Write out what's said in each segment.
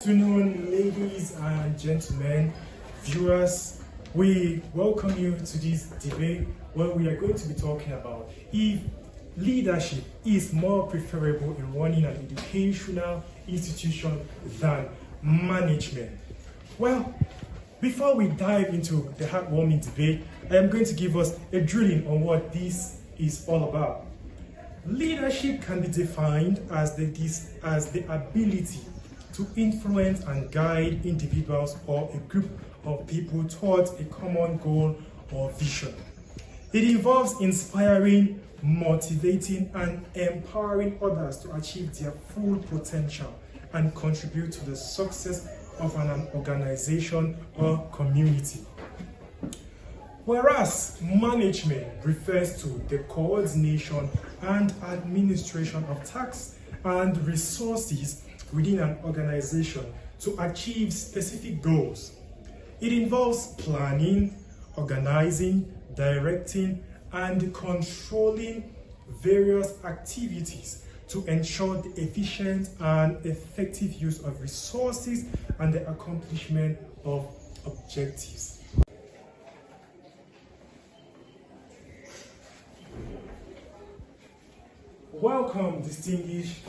afternoon, ladies and gentlemen, viewers. We welcome you to this debate where we are going to be talking about if leadership is more preferable in running an educational institution than management. Well, before we dive into the heartwarming debate, I am going to give us a drilling on what this is all about. Leadership can be defined as the ability to influence and guide individuals or a group of people towards a common goal or vision. It involves inspiring, motivating, and empowering others to achieve their full potential and contribute to the success of an organization or community. Whereas management refers to the coordination and administration of tasks and resources within an organization to achieve specific goals. It involves planning, organizing, directing, and controlling various activities to ensure the efficient and effective use of resources and the accomplishment of objectives. Welcome, distinguished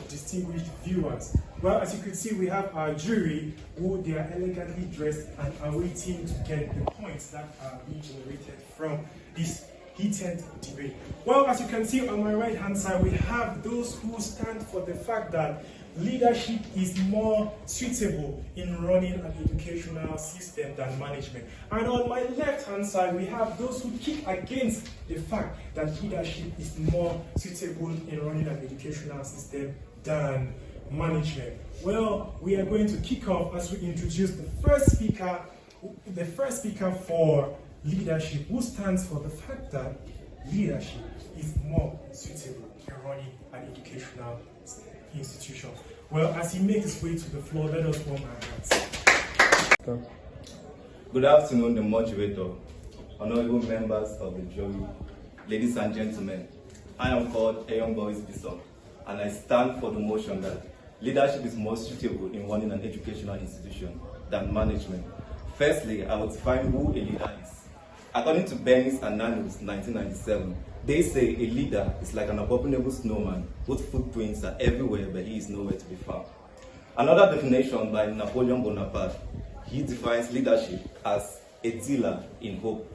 viewers. Well, as you can see, we have our jury who they are elegantly dressed and are waiting to get the points that are being generated from this heated debate. Well, as you can see on my right hand side, we have those who stand for the fact that leadership is more suitable in running an educational system than management. And on my left hand side, we have those who kick against the fact that leadership is more suitable in running an educational system than management. Well, we are going to kick off as we introduce the first speaker for leadership, who stands for the fact that leadership is more suitable in running an educational institution. Well, as he makes his way to the floor, let us warm our hands. Good afternoon, the moderator, honorable members of the jury, ladies and gentlemen. I am called Eyon Boris Bison, and I stand for the motion that leadership is more suitable in running an educational institution than management. Firstly, I will define who a leader is. According to Bernice and Nanu's 1997, they say a leader is like an abominable snowman whose footprints are everywhere but he is nowhere to be found. Another definition by Napoleon Bonaparte, he defines leadership as a dealer in hope.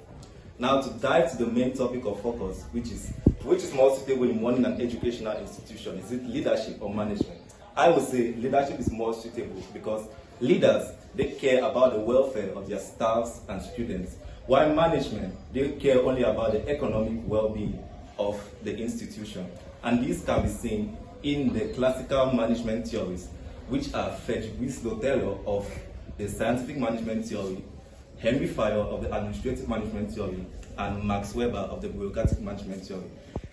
Now to dive to the main topic of focus, which is more suitable in running an educational institution, is it leadership or management? I would say leadership is more suitable because leaders, they care about the welfare of their staffs and students, while management, they care only about the economic well-being of the institution. And this can be seen in the classical management theories, which are Frederick Lothello of the scientific management theory, Henry Fayol of the administrative management theory, and Max Weber of the bureaucratic management theory.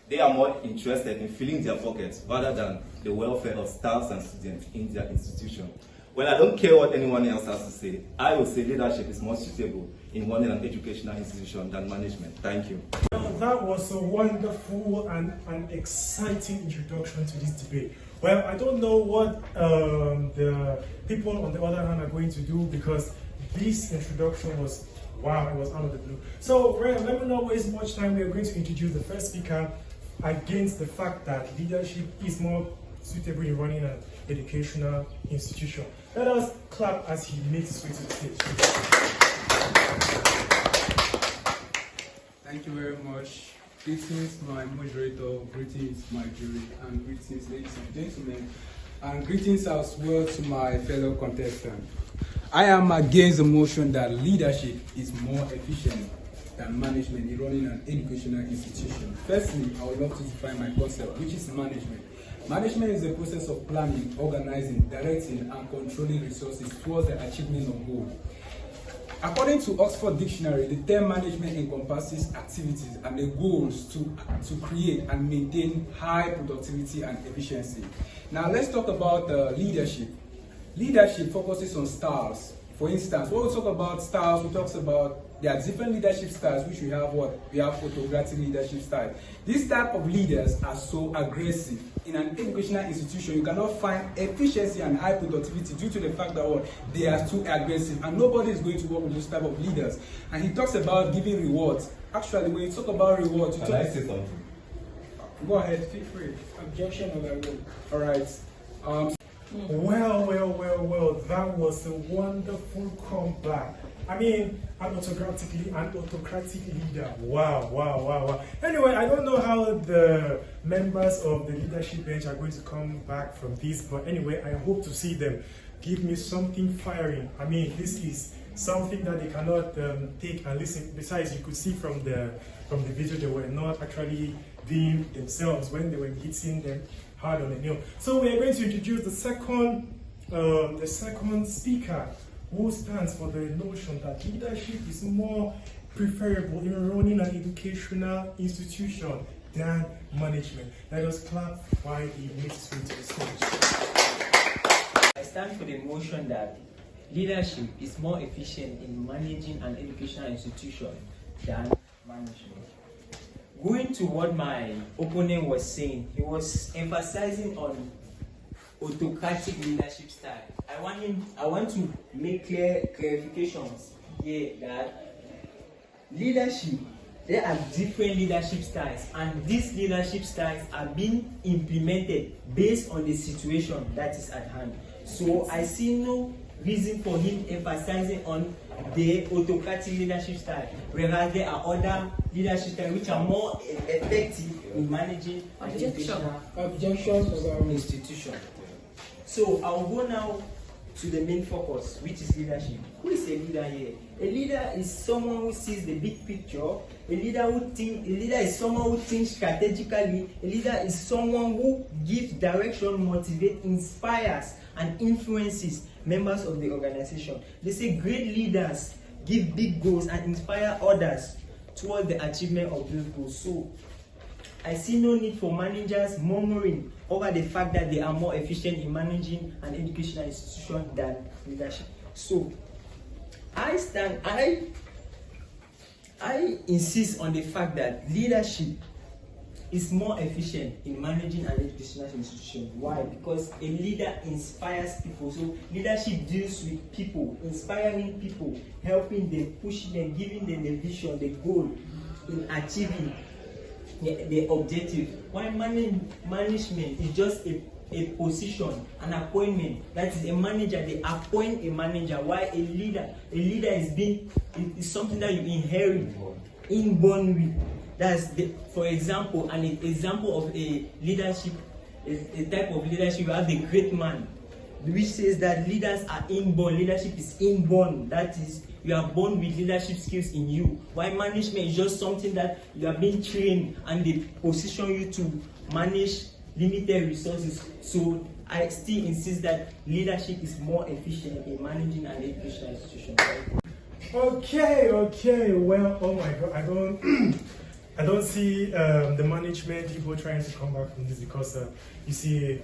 They are more interested in filling their pockets rather than the welfare of staffs and students in their institution. Well, I don't care what anyone else has to say. I will say leadership is more suitable in running an educational institution than management. Thank you. Well, that was a wonderful and an exciting introduction to this debate. Well, I don't know what the people on the other hand are going to do, because this introduction was, wow, it was out of the blue. So, let me not waste much time. We are going to introduce the first speaker against the fact that leadership is more suitable in running an educational institution. Let us clap as he makes his way to the stage. Thank you very much. Greetings, my moderator, greetings, my jury, and greetings, ladies and gentlemen, and greetings as well to my fellow contestants. I am against the motion that leadership is more efficient than management in running an educational institution. Firstly, I would love to define my concept, which is management. Management is the process of planning, organizing, directing, and controlling resources towards the achievement of goals. According to Oxford Dictionary, the term management encompasses activities and the goals to create and maintain high productivity and efficiency. Now let's talk about leadership. Leadership focuses on styles. For instance, when we talk about styles, we talk about there are different leadership styles, which we have what? We have photocratic leadership style. These type of leaders are so aggressive. in an educational institution, you cannot find efficiency and high productivity due to the fact that what, they are too aggressive and nobody is going to work with those type of leaders. And he talks about giving rewards. Actually, when you talk about rewards, you Can I say something? Go ahead, feel free. Objection overruled. All right. Well, that was a wonderful comeback. I mean, an autocratic leader. Wow. Anyway, I don't know how the members of the leadership bench are going to come back from this, but anyway, I hope to see them give me something firing. I mean, this is something that they cannot take and listen. Besides, you could see from the video, they were not actually being themselves when they were hitting them hard on the nail. So we are going to introduce the second speaker, who stands for the notion that leadership is more preferable in running an educational institution than management. Let us clap while he makes his way to the stage. I stand for the motion that leadership is more efficient in managing an educational institution than management. Going to what my opponent was saying, he was emphasizing on autocratic leadership style. I want to make clarifications here that leadership, there are different leadership styles, and these leadership styles are being implemented based on the situation that is at hand. So I see no reason for him emphasizing on the autocratic leadership style, whereas there are other leadership styles which are more effective in managing an educational institution. So I'll go now to the main focus, which is leadership. Who is a leader here? A leader is someone who sees the big picture. A leader is someone who thinks strategically. A leader is someone who gives direction, motivates, inspires, and influences members of the organization. They say great leaders give big goals and inspire others toward the achievement of those goals. So I see no need for managers murmuring over the fact that they are more efficient in managing an educational institution than leadership. So I insist on the fact that leadership is more efficient in managing an educational institution. Why? Because a leader inspires people. So leadership deals with people, inspiring people, helping them, pushing them, giving them the vision, the goal in achieving the objective. While management is just a position, an appointment. That is a manager, they appoint a manager. While a leader is something that you inherit, inborn with. That's for example, an example of a leadership, a type of leadership. You have the great man, which says that leaders are inborn. Leadership is inborn. That is, you are born with leadership skills in you. While management is just something that you are being trained and they position you to manage limited resources. So I still insist that leadership is more efficient in managing an educational institution. Okay. Well, oh my God, I don't see the management people trying to come back from this because you see,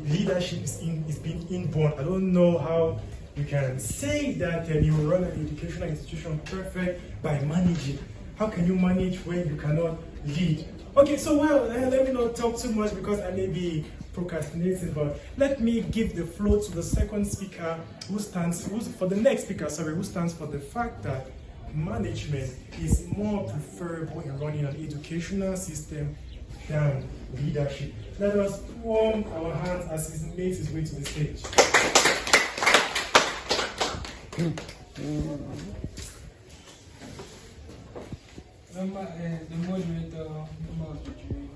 leadership is being inborn. I don't know how you can say that you run an educational institution perfect by managing. How can you manage when you cannot lead? Okay, so let me not talk too much because I may be procrastinating, but let me give the floor to the second speaker who stands for the fact that management is more preferable in running an educational system than leadership. Let us warm our hands as he makes his way to the stage. The moderator, member of the jury,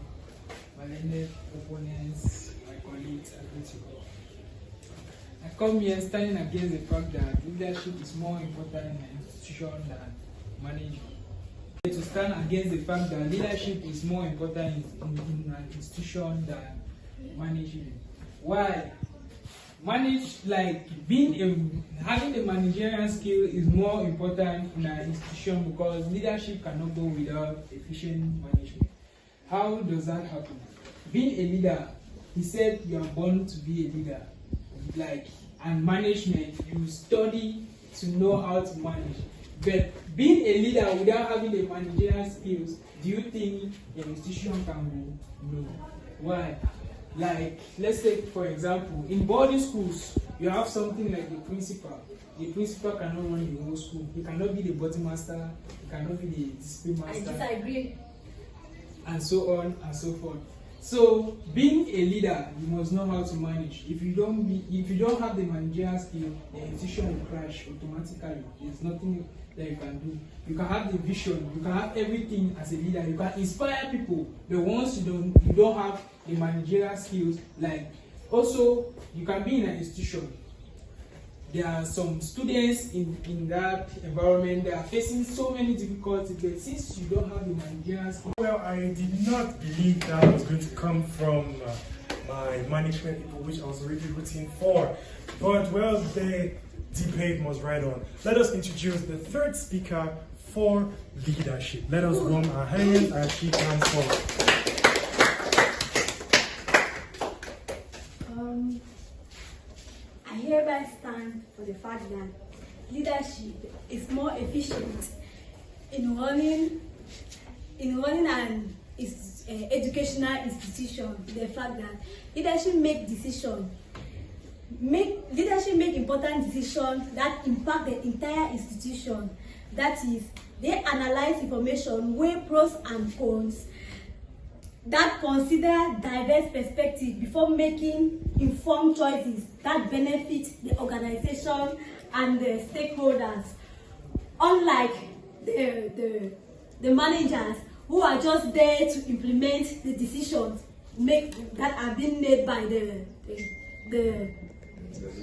my learned opponents, my colleagues, and principal. I come here standing against the fact that leadership is more important in an institution than management. To stand against the fact that leadership is more important in an institution than management. Why? Having the managerial skill is more important in an institution because leadership cannot go without efficient management. How does that happen? Being a leader, he said you are born to be a leader. And management, you study to know how to manage. But being a leader without having the managerial skills, do you think an institution can go? No. Why? Like, let's take for example, in boarding schools, you have something like the principal. The principal cannot run the whole school. He cannot be the body master. He cannot be the discipline I master. disagree. And so on and so forth. So being a leader, you must know how to manage. If you don't have the managerial skill, the institution will crash automatically. There's nothing that you can do. You can have the vision, you can have everything as a leader, you can inspire people, but once you don't have the managerial skills, like also you can be in an institution. There are some students in that environment that are facing so many difficulties, but since you don't have the managerial skills. Well, I did not believe that was going to come from my management people, which I was already rooting for. But, well, the debate was right on. Let us introduce the third speaker for leadership. Let us warm our hands and shake hands forward. I hereby stand for the fact that leadership is more efficient in running an educational institution. The fact that leadership make important decisions that impact the entire institution. That is, they analyze information, weigh pros and cons, that consider diverse perspectives before making informed choices that benefit the organization and the stakeholders. Unlike the managers who are just there to implement the decisions that are being made by the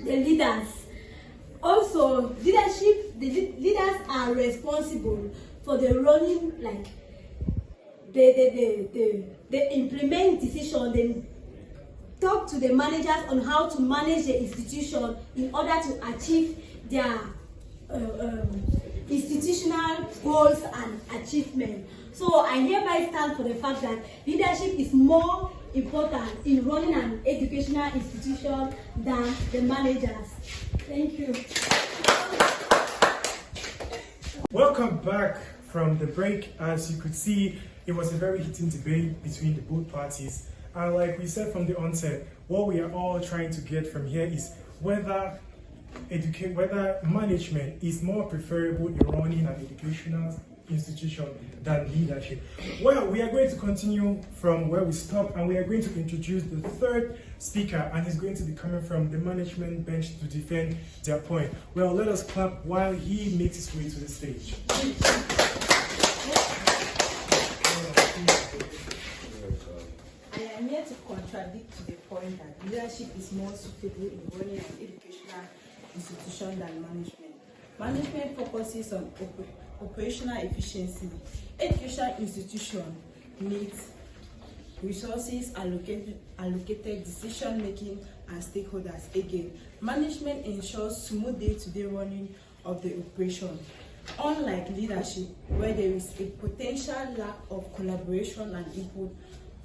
leaders. Also, the leaders are responsible for the running, like they implement decisions, they talk to the managers on how to manage the institution in order to achieve their institutional goals and achievements. So I hereby stand for the fact that leadership is more important in running an educational institution than the managers. Thank you. Welcome back from the break. As you could see, it was a very heated debate between the both parties. And like we said from the onset, what we are all trying to get from here is whether management is more preferable in running an educational institution than leadership. Well, we are going to continue from where we stopped, and we are going to introduce the third speaker, and he's going to be coming from the management bench to defend their point. Well, let us clap while he makes his way to the stage. I am here to contradict to the point that leadership is more suitable in running an educational institution than management. Management focuses on operational efficiency. Educational institution needs resources, allocated decision making, and stakeholders. Again, management ensures smooth day-to-day running of the operation. Unlike leadership, where there is a potential lack of collaboration and input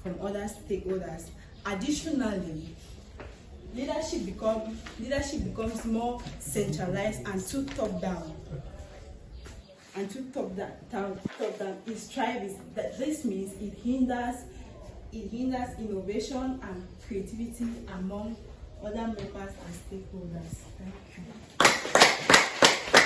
from other stakeholders. Additionally, leadership becomes more centralized and too top down. This means it hinders innovation and creativity among other members and stakeholders. Thank you.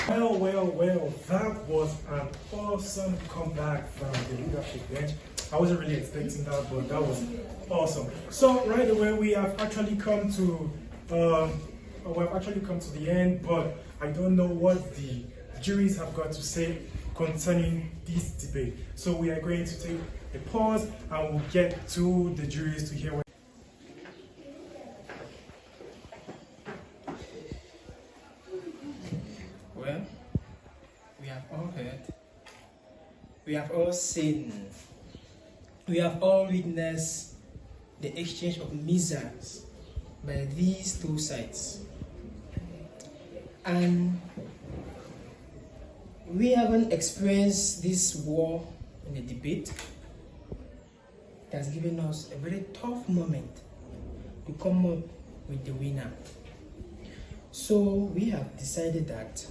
Well, that was an awesome comeback from the leadership bench. I wasn't really expecting that, but that was awesome. So right away, we have actually come to the end, but I don't know what the juries have got to say concerning this debate. So we are going to take a pause, and we'll get to the juries to hear what. Well, we have all heard, we have all seen, we have all witnessed the exchange of missiles by these two sides. And we haven't experienced this war in a debate. It has given us a very tough moment to come up with the winner. So we have decided that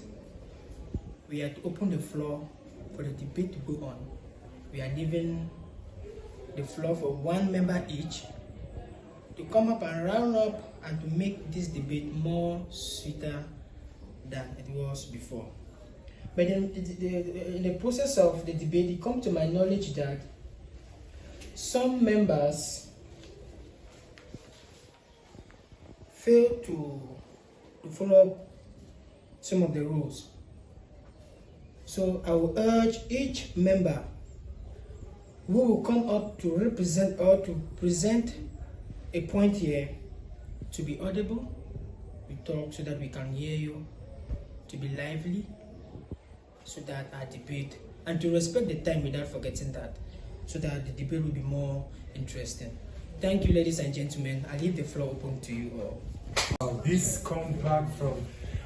we are to open the floor for the debate to go on. We are leaving the floor for one member each to come up and round up and to make this debate more sweeter than it was before. But in the process of the debate, it comes to my knowledge that some members fail to follow some of the rules. So I will urge each member who will come up to represent or to present a point here to be audible, we talk so that we can hear you, to be lively, so that our debate, and to respect the time without forgetting that, so that the debate will be more interesting. Thank you, ladies and gentlemen. I leave the floor open to you all. This comeback from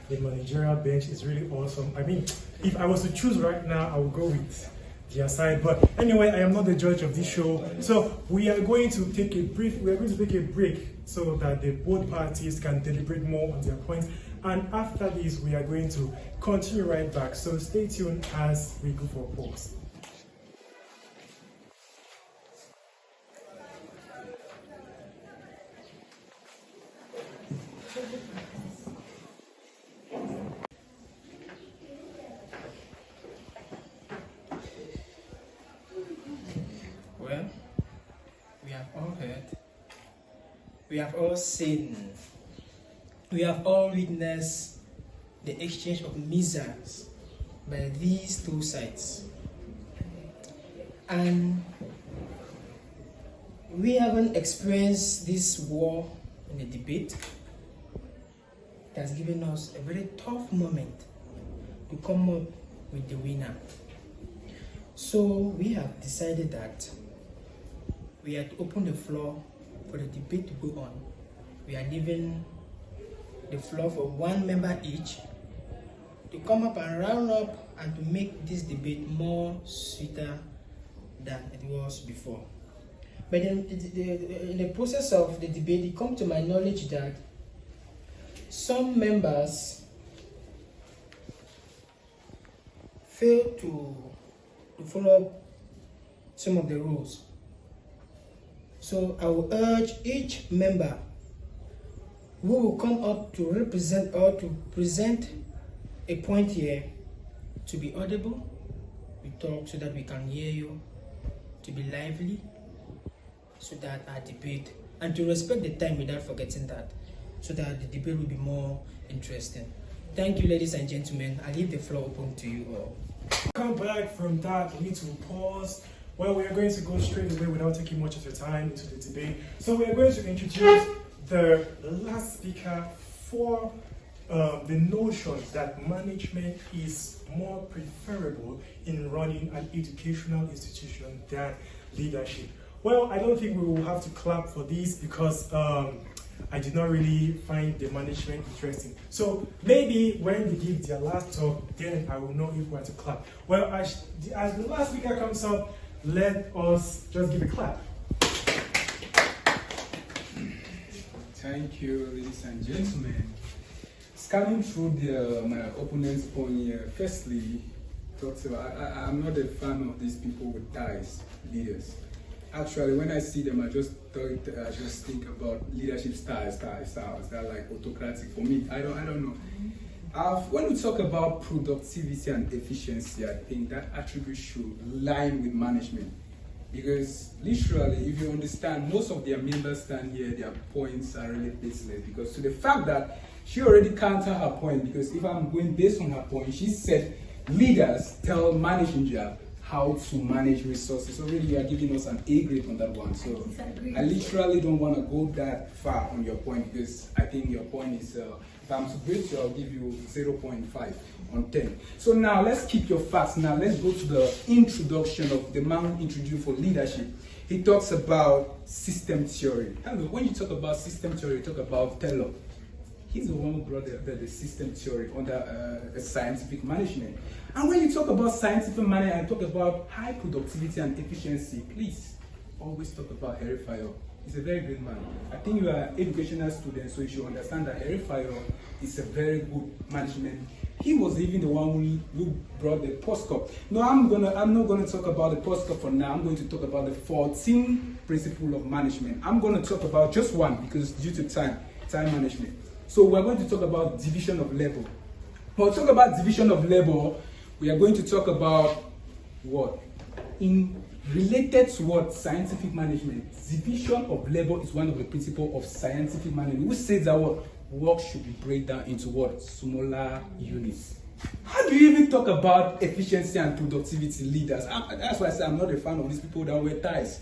the managerial bench is really awesome. I mean, if I was to choose right now, I would go with their side. But anyway, I am not the judge of this show, so we are going to take a break so that the both parties can deliberate more on their points. And after this, we are going to continue right back. So stay tuned as we go for a pause. Well, we have all heard, we have all seen, we have all witnessed the exchange of missiles by these two sides. And we haven't experienced this war in a debate. It has given us a very tough moment to come up with the winner. So we have decided that we are to open the floor for the debate to go on. We are leaving the floor for one member each to come up and round up and to make this debate more sweeter than it was before. But in the process of the debate, it comes to my knowledge that some members fail to follow some of the rules. So I will urge each member who will come up to represent or to present a point here to be audible, we talk so that we can hear you, to be lively, so that our debate, and to respect the time without forgetting that, so that the debate will be more interesting. Thank you, ladies and gentlemen. I leave the floor open to you all. Come back from that little pause. Well, we are going to go straight away without taking much of your time into the debate. So we are going to introduce the last speaker for the notion that management is more preferable in running an educational institution than leadership. Well, I don't think we will have to clap for this because I did not really find the management interesting. So maybe when they give their last talk, then I will know if we are to clap. Well, as the last speaker comes up, let us just give a clap. Thank you, ladies and gentlemen. Scanning through my opponent's point here, firstly, I'm not a fan of these people with ties, leaders. Actually, when I see them, I just think about leadership styles. They're like autocratic. For me, I don't know. When we talk about productivity and efficiency, I think that attribute should line with management. Because literally, if you understand, most of their members stand here, their points are really baseless. Because to the fact that she already countered her point, because if I'm going based on her point, she said leaders tell manager how to manage resources. Already you are giving us an A grade on that one. So I literally don't want to go that far on your point, because I think your point is, if I'm to grade you, I'll give you 0.5 on 10. So now let's keep your facts. Now let's go to the introduction of the man who introduced for leadership. He talks about system theory. Hello, when you talk about system theory, you talk about Taylor. He's the one who brought the system theory under scientific management. And when you talk about scientific management and talk about high productivity and efficiency, please always talk about Harry Fayo. He's a very great man. I think you are an educational student, so you should understand that Harry Fayo is a very good management. He was even the one who brought the POSCOP. No, I'm not gonna talk about the POSCOP for now. I'm going to talk about the 14 principle of management. I'm going to talk about just one because due to time management. So we're going to talk about division of labor. When we talk about division of labor, we are going to talk about what? In related to what? Scientific management. Division of labor is one of the principles of scientific management, which says that what? Work should be broken down into what? Smaller units. How do you even talk about efficiency and productivity leaders? That's why I say I'm not a fan of these people that wear ties.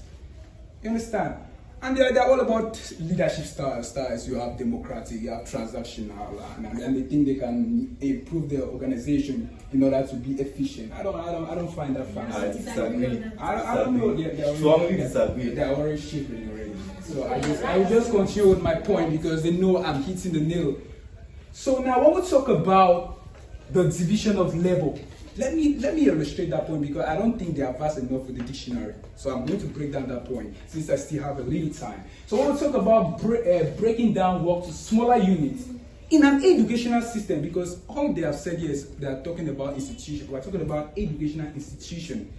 You understand? And they're all about leadership styles. You have democratic, you have transactional, and they think they can improve their organization in order to be efficient. I don't find that fun. I disagree. I don't know. Strongly disagree. They're already shivering already. So I will just continue with my point because they know I'm hitting the nail. So now when we talk about the division of labor, let me illustrate that point because I don't think they are vast enough with the dictionary. So I'm going to break down that point since I still have a little time. So when we talk about breaking down work to smaller units in an educational system, because all they have said here is they are talking about institution. We're talking about educational institution.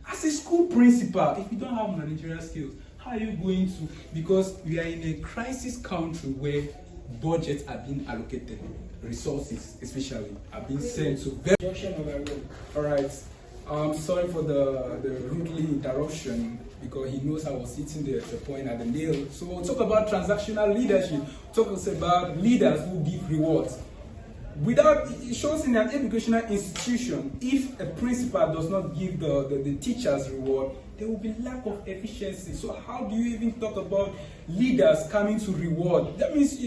As a school principal, if you don't have managerial skills, how are you going to? Because we are in a crisis country where budgets are being allocated, resources especially are being sent to very. All right. Sorry for the rudely interruption because he knows I was hitting the point at the nail. So we'll talk about transactional leadership. Talk about leaders who give rewards. It shows in an educational institution, if a principal does not give the teachers reward, there will be lack of efficiency. So how do you even talk about leaders coming to reward? That means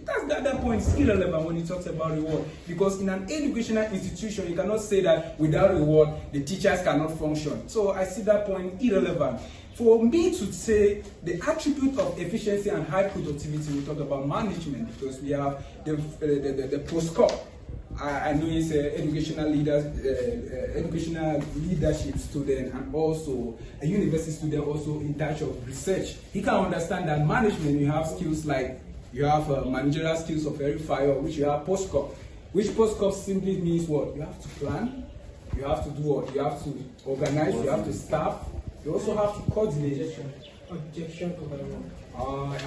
that point is irrelevant when he talks about reward. Because in an educational institution, you cannot say that without reward, the teachers cannot function. So I see that point irrelevant. For me to say the attribute of efficiency and high productivity, we talk about management because we have the POSCOP. I know he's an educational leadership student and also a university student also in touch of research. He can understand that management, you have skills like you have managerial skills of verifier, which you have POSCOP. Which POSCOP simply means what? You have to plan, you have to do what? You have to organize, you have to staff, you also have to coordinate. Objection overruled.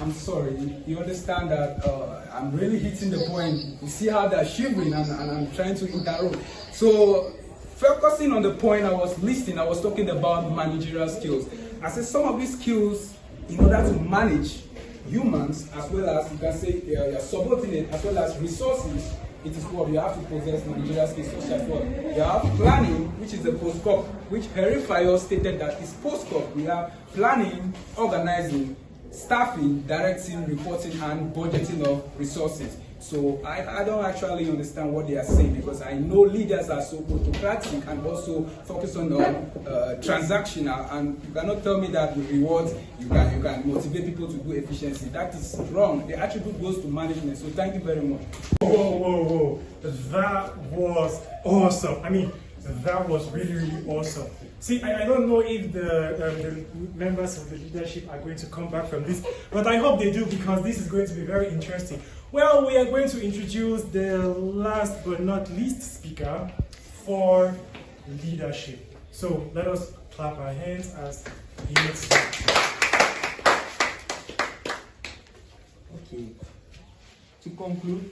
I'm sorry, you understand that I'm really hitting the point. You see how they're shivering and I'm trying to interrupt. So, focusing on the point I was listing, I was talking about managerial skills. I said some of these skills, in order to manage humans, as well as, you can say, your subordinate, as well as resources, it is what you have to possess managerial skills such as what? You have planning, which is the POSCOP, which Harry Fayol stated that is POSCOP. We have planning, organizing, staffing, directing, reporting, and budgeting of resources. So I don't actually understand what they are saying because I know leaders are so autocratic and also focus on transactional, and you cannot tell me that with rewards you can motivate people to do efficiency. That is wrong. The attribute goes to management. So thank you very much. Whoa. That was awesome. I mean, that was really awesome. See, I don't know if the members of the leadership are going to come back from this, but I hope they do because this is going to be very interesting. Well, we are going to introduce the last but not least speaker for leadership. So let us clap our hands as he makes it. Okay. To conclude,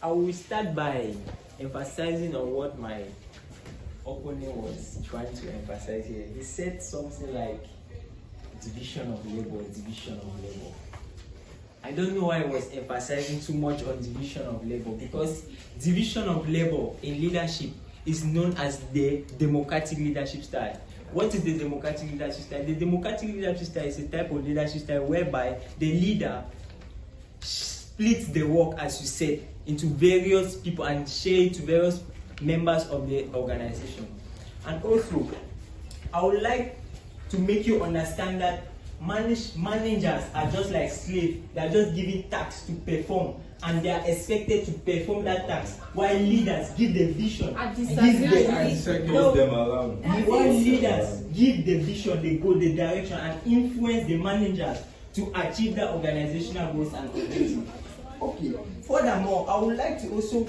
I will start by emphasizing on what my opponent was trying to emphasize here. He said something like division of labor. I don't know why he was emphasizing too much on division of labor because division of labor in leadership is known as the democratic leadership style. What is the democratic leadership style? The democratic leadership style is a type of leadership style whereby the leader splits the work, as you said, into various people and share it to various members of the organization. And also, I would like to make you understand that managers are just like slaves. They are just given tasks to perform and they are expected to perform that task, while leaders give the vision. I disagree. While leaders give the vision, they go the direction and influence the managers to achieve the organizational goals and objectives. Okay. Furthermore, I would like to also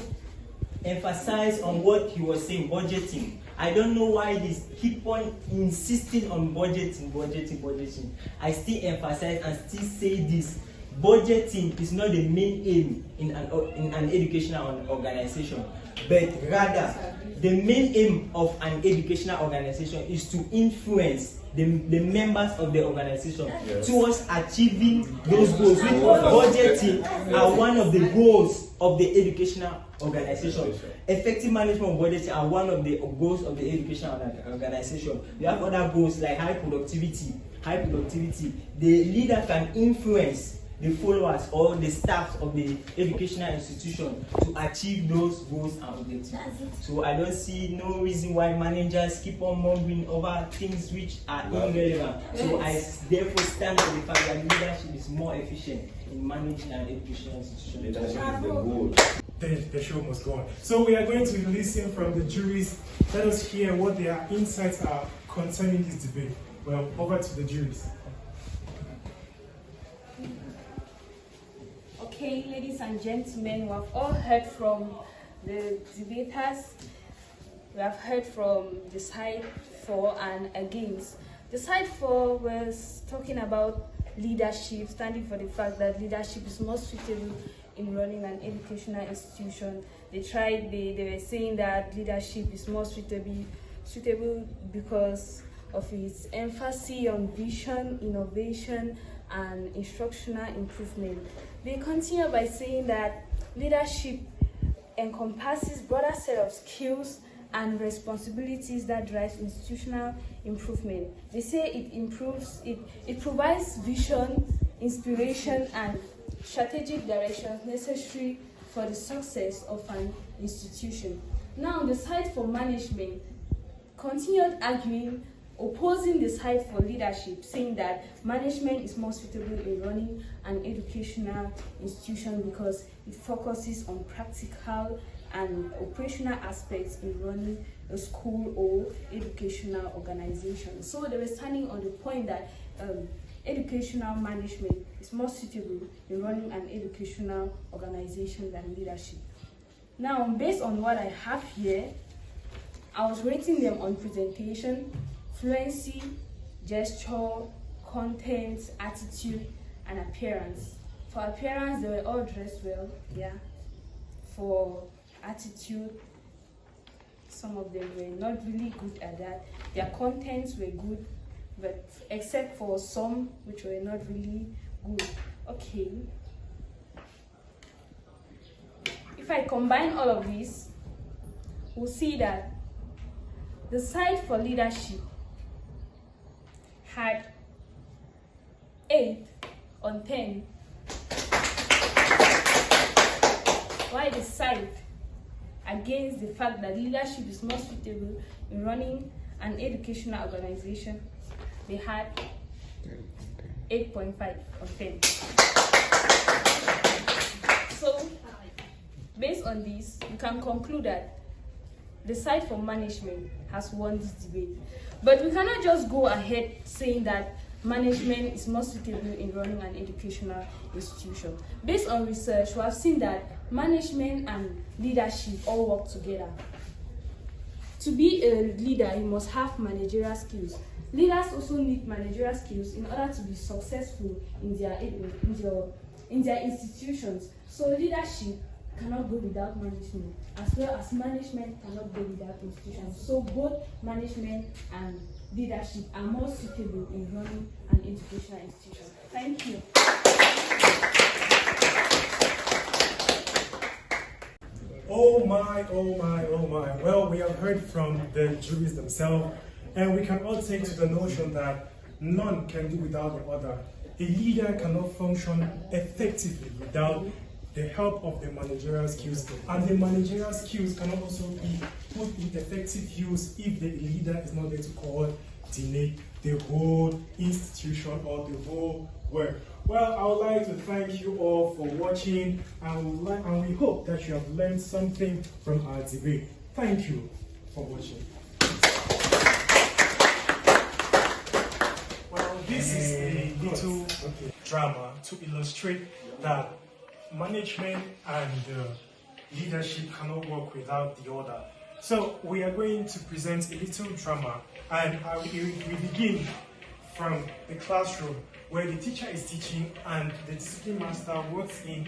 emphasize on what he was saying, budgeting. I don't know why they keep on insisting on budgeting. I still emphasize and still say this. Budgeting is not the main aim in an educational organization, but rather the main aim of an educational organization is to influence the members of the organization towards achieving those goals. Which budgeting are one of the goals of the educational organization. Effective management of budgeting are one of the goals of the educational organization. We have other goals like high productivity. The leader can influence the followers or the staff of the educational institution to achieve those goals and objectives. So I don't see no reason why managers keep on mumbling over things which are irrelevant. So I therefore stand for the fact that leadership is more efficient in managing an educational institution. Leadership is the goal. The show must go on. So we are going to listen from the juries. Let us hear what their insights are concerning this debate. Well, over to the juries. Okay, ladies and gentlemen, we have all heard from the debaters. We have heard from the side for and against. The side for was talking about leadership, standing for the fact that leadership is more suitable in running an educational institution. They were saying that leadership is more suitable because of its emphasis on vision, innovation, and instructional improvement. They continue by saying that leadership encompasses broader set of skills and responsibilities that drives institutional improvement. They say it provides vision, inspiration, and strategic direction necessary for the success of an institution. Now, the side for management continued arguing, opposing the side for leadership, saying that management is more suitable in running an educational institution because it focuses on practical and operational aspects in running a school or educational organization. So they were standing on the point that educational management is more suitable in running an educational organization than leadership. Now, based on what I have here, I was rating them on presentation, fluency, gesture, content, attitude, and appearance. For appearance, they were all dressed well, yeah. For attitude, some of them were not really good at that. Their contents were good, but except for some which were not really good. Okay. If I combine all of these, we'll see that the side for leadership had 8 on 10, while the side against the fact that leadership is more suitable in running an educational organization, they had 8.5 on 10. So, based on this, you can conclude that the side for management has won this debate. But we cannot just go ahead saying that management is more suitable in running an educational institution. Based on research, we have seen that management and leadership all work together. To be a leader, you must have managerial skills. Leaders also need managerial skills in order to be successful in their institutions. So leadership cannot go without management, as well as management cannot go without institutions. So both management and leadership are more suitable in running an educational institution. Thank you. Oh my, oh my, oh my. Well, we have heard from the juries themselves, and we can all take to the notion that none can do without the other. A leader cannot function effectively without the help of the managerial skills, and the managerial skills cannot also be put in effective use if the leader is not there to coordinate the whole institution or the whole work. Well, I would like to thank you all for watching, and we hope that you have learned something from our debate. Thank you for watching. Well, this is a little drama to illustrate that management and leadership cannot work without the other. So we are going to present a little drama, and we begin from the classroom where the teacher is teaching and the discipline master walks in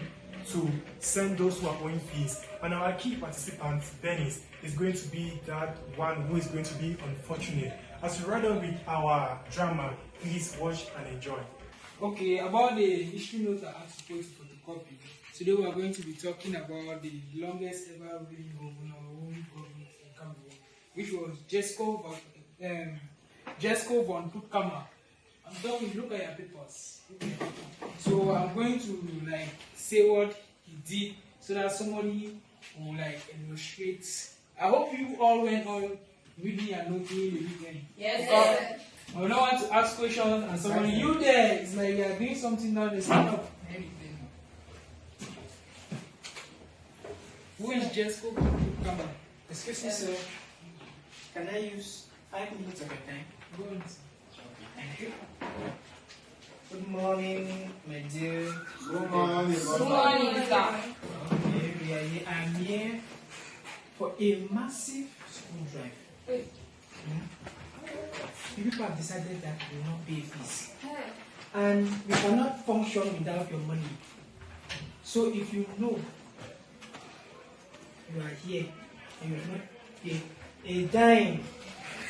to send those who are owing fees. And our key participant, Dennis, is going to be that one who is going to be unfortunate. As we run on with our drama, please watch and enjoy. Okay, about the history notes I had to put to photocopy. Today we are going to be talking about the longest ever reigning governor in Cameroon, which was Jesco von Puttkamer. I'm talking, look at your papers. So I'm going to say what he did so that somebody will illustrate. I hope you all went on reading and noting the weekend. Yes, sir. I don't want to ask questions and somebody, you there, it's like you are doing something now, they stand up. Who is Jesco? Come on. Excuse me, sir. Can I use 5 minutes of your time? Go on. Thank you. Good morning, my dear. Good morning. Good morning, sir. Okay, I'm here for a massive school drive. People have decided that we will not pay fees. And we cannot function without your money. So if you know you are here and you are not paid a dime,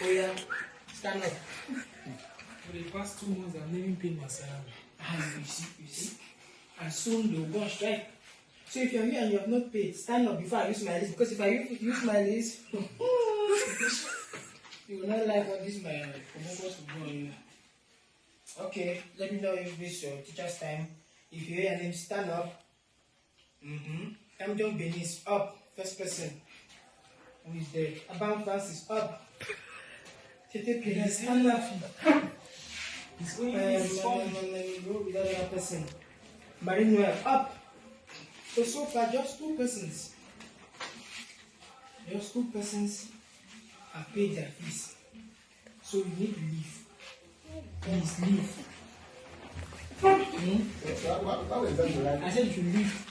oh yeah, stand up. For the past 2 months, I've never paid my salary. And you see, and soon they will go on strike. So if you're here and you have not paid, stand up before I use my list. Because if I use my list, you will not like what this my focus will go on. Okay, let me know if this is your teacher's time. If you hear your name, stand up. I'm John Benis, up. First person. Who is there? Abang Francis, up. Tete Pérez, stand up. He's going Go with the other person. Marine Noel, up. So far, just 2 persons. Just 2 persons have paid their fees. So you need to leave. Please leave. How is that right? I said you should leave.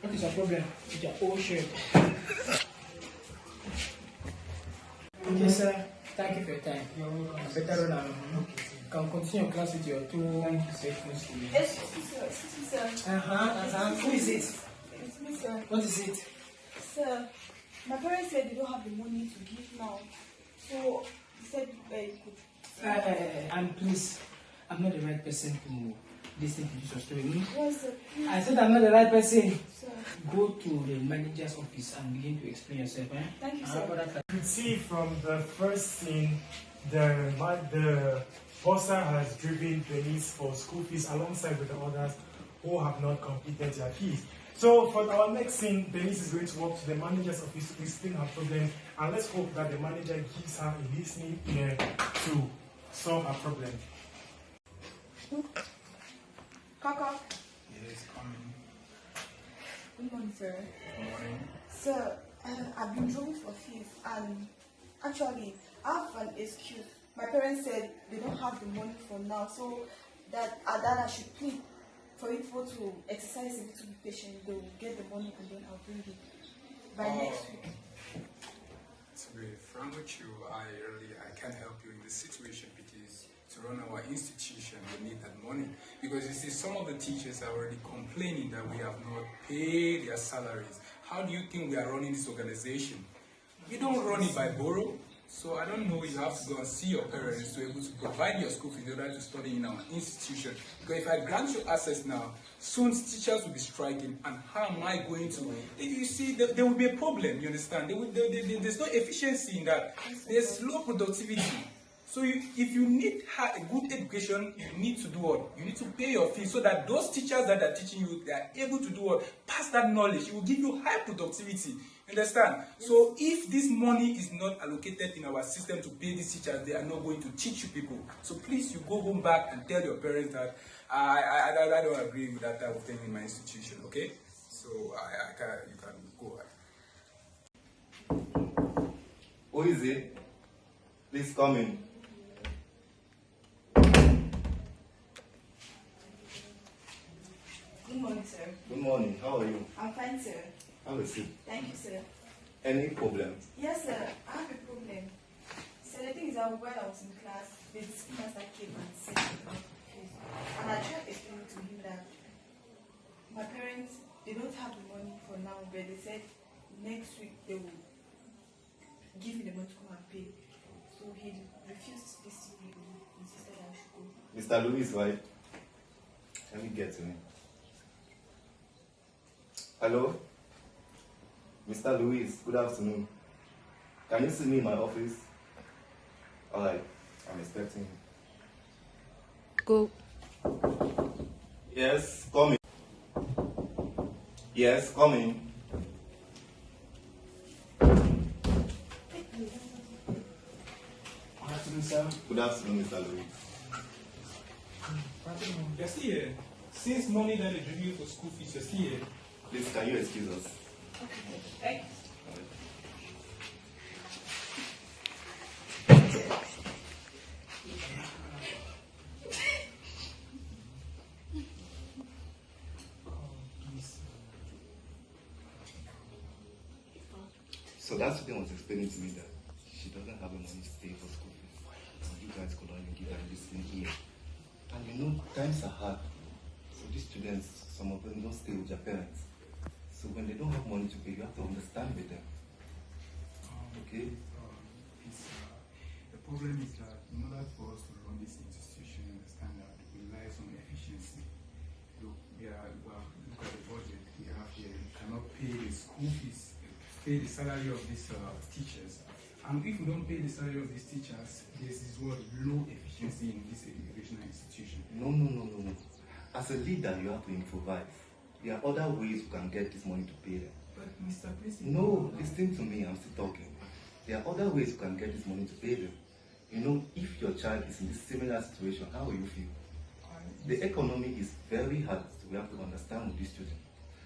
What is your problem with your own shirt? Okay, sir. Thank you for your time. You're welcome. I better run around. You can continue your class with your 2 sections. Excuse me, sir. Who is it? It's me, sir. What is it? Sir, my parents said they don't have the money to give now. So, they said you could. And please, I'm not the right person to listen to this story. Yes, sir. Please. I said I'm not the right person. Sir. Go to the manager's office and begin to explain yourself. Thank you, sir. You can see from the first scene, the bursar has driven Denise for school fees alongside with the others who have not completed their fees. So for our next scene, Denise is going to walk to the manager's office to explain her problem, and let's hope that the manager gives her a listening ear to solve her problem. Kaka. Yes, coming. Good morning, sir. Good morning. Sir, I've been drawing for fees, and actually, I have an excuse. My parents said they don't have the money for now, so that I should plead for you people to exercise a little bit patient. They will get the money, and then I'll bring it by next week. To be frank with you, I can't help you in this situation because to run our institution, we need that money. Because you see, some of the teachers are already complaining that we have not paid their salaries. How do you think we are running this organization? We don't run it by borrow. So I don't know, you have to go and see your parents to be able to provide your school fees in order to study in our institution. Because if I grant you access now, soon teachers will be striking, and how am I going to? You see, there will be a problem, you understand? There's no efficiency in that. There's low productivity. So if you need a good education, you need to do what? You need to pay your fees so that those teachers that are teaching you, they are able to do what? Pass that knowledge. It will give you high productivity. Understand? So if this money is not allocated in our system to pay these teachers, they are not going to teach you people. So please, you go home back and tell your parents that I don't agree with that type of thing in my institution, okay? So you can go ahead. Who is it? Please come in. Good morning, sir. Good morning. How are you? I'm fine, sir. Have a seat. Thank you, sir. Any problem? Yes, sir. I have a problem. So the thing is that while I was in class, the master came and said to me, and I tried explaining to him that my parents, they don't have the money for now, but they said next week they will give me the money to come and pay. So he refused this week. He insisted I should go. Mr. Louis, right? Let me get to him. Hello? Mr. Louis, good afternoon. Can you see me in my office? Alright, I'm expecting you. Go. Yes, come in. Yes, come in. Good afternoon, sir. Good afternoon, Mr. Louis. You're still here. Since morning that they drew you for school fees, you're still here. Please, can you excuse us? Thank you. So that student was explaining to me that she doesn't have the money to pay for school fees. And you guys could only give her this thing here. And you know, times are hard. So these students, some of them don't stay with their parents. So when they don't have money to pay, you have to understand with them. Okay? The problem is that in order for us to run this institution, understand that it relies on efficiency. Look, look at the budget we have here. We cannot pay the school fees, pay the salary of these teachers. And if we don't pay the salary of these teachers, this is what low efficiency in this educational institution. No. As a leader, you have to improvise. There are other ways you can get this money to pay them. But Mr. President... No, listen to me, I'm still talking. There are other ways you can get this money to pay them. You know, if your child is in this similar situation, how will you feel? The economy is very hard, so we have to understand with this student.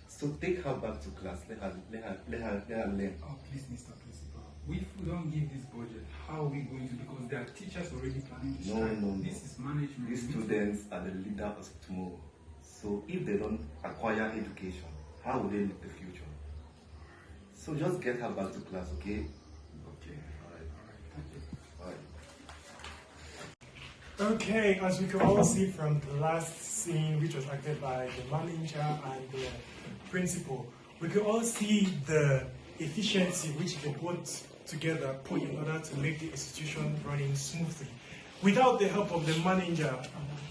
So take her back to class, let her learn. Oh, please, Mr. Principal. If we don't give this budget, how are we going to? Because there are teachers already planning to strike. No. This is management. These students are the leaders of tomorrow. So if they don't acquire education, how will they live the future? So just get her back to class, okay? Okay. Alright. Thank you. Alright. Okay, as we can all see from the last scene, which was acted by the manager and the principal, we can all see the efficiency which they put together, put in order to make the institution running smoothly. Without the help of the manager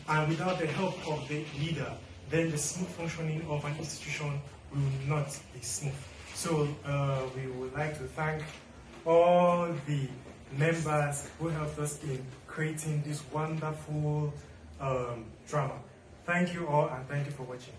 and without the help of the leader, then the smooth functioning of an institution will not be smooth. So we would like to thank all the members who helped us in creating this wonderful drama. Thank you all and thank you for watching.